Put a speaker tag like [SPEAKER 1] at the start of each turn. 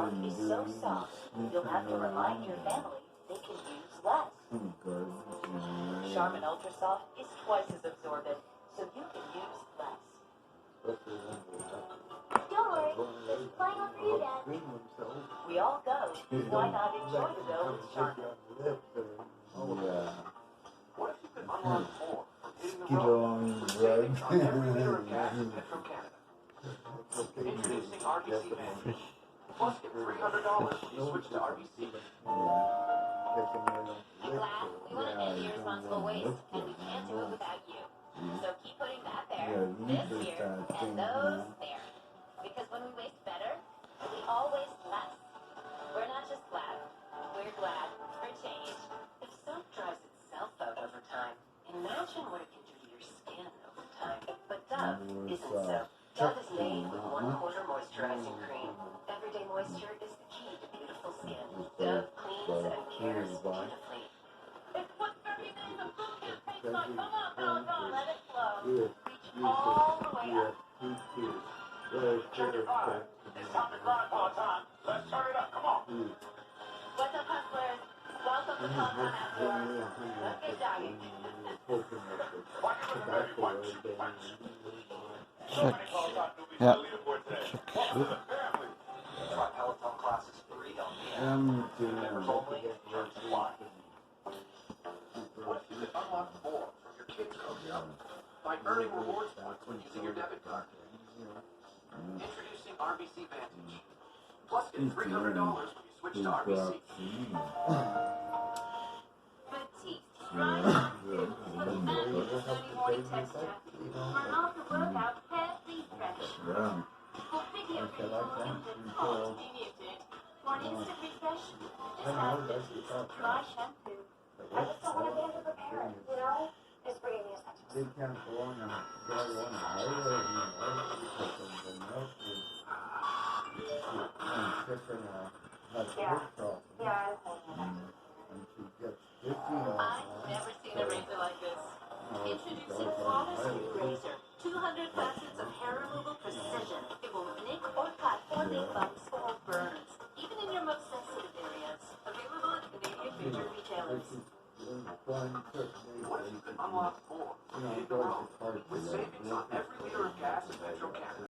[SPEAKER 1] Ultrasoft is so soft, you'll have to remind your family they can use less. Charmin Ultrasoft is twice as absorbent, so you can use less.
[SPEAKER 2] Don't worry, there's plenty for you, Dad.
[SPEAKER 1] We all go. Why not enjoy the go with Charmin?
[SPEAKER 3] What if you could unlock more from hitting the
[SPEAKER 4] Get
[SPEAKER 3] road?
[SPEAKER 4] on
[SPEAKER 3] Savings
[SPEAKER 4] the
[SPEAKER 3] on every liter of gas in Metro Canada. Introducing RBC Vantage. Plus, get $300 when you switch to RBC.
[SPEAKER 2] Hey, Glad, we want to end irresponsible waste, and we can't do it without you. So keep putting that there, this here, and those there. Because when we waste better, we all waste less. We're not just glad, we're glad for change.
[SPEAKER 1] If soap dries itself out over time, imagine what it can do to your skin over time. But Dove isn't soap. Dove is made with 1/4 moisturizing cream. Everyday moisture is the key to beautiful skin. Dove cleans and cares beautifully.
[SPEAKER 2] It's what 30 days of boot camp tastes like. Come on, Peloton, let it flow. Reach all the way up.
[SPEAKER 3] Check your vibe. It's time to grind, Peloton. Let's turn it up. Come on.
[SPEAKER 2] What's up, hustlers? Welcome to Peloton Outdoors. Let's get jogging.
[SPEAKER 5] Yeah.
[SPEAKER 3] Try Peloton classes free on the app. Members only, terms apply. What if you could unlock more from your kids' program by earning rewards points when using your debit card? Introducing RBC Vantage. Plus, get $300 when you switch to RBC.
[SPEAKER 2] Petite stride. Early morning texture. For after workout, healthy fresh. For video control and the cost muted. For an instant refresh, just add Petite's dry shampoo.
[SPEAKER 6] I just don't want to be able to prepare it, you know? It's bringing me a sense of
[SPEAKER 4] They can't go on a drive on the highway anymore because of the milk is different has foot problems.
[SPEAKER 6] yeah, I'm holding it.
[SPEAKER 4] And she gets sticky all
[SPEAKER 1] I've never seen a razor like this. Introducing Flawless New Razor. 200 facets of hair removal precision. It will nick or cut four-leaf bumps or burns, even in your most sensitive areas. Available at Canadian major retailers.
[SPEAKER 3] What if you could unlock more from hitting the road with savings on every liter of gas in Metro Canada?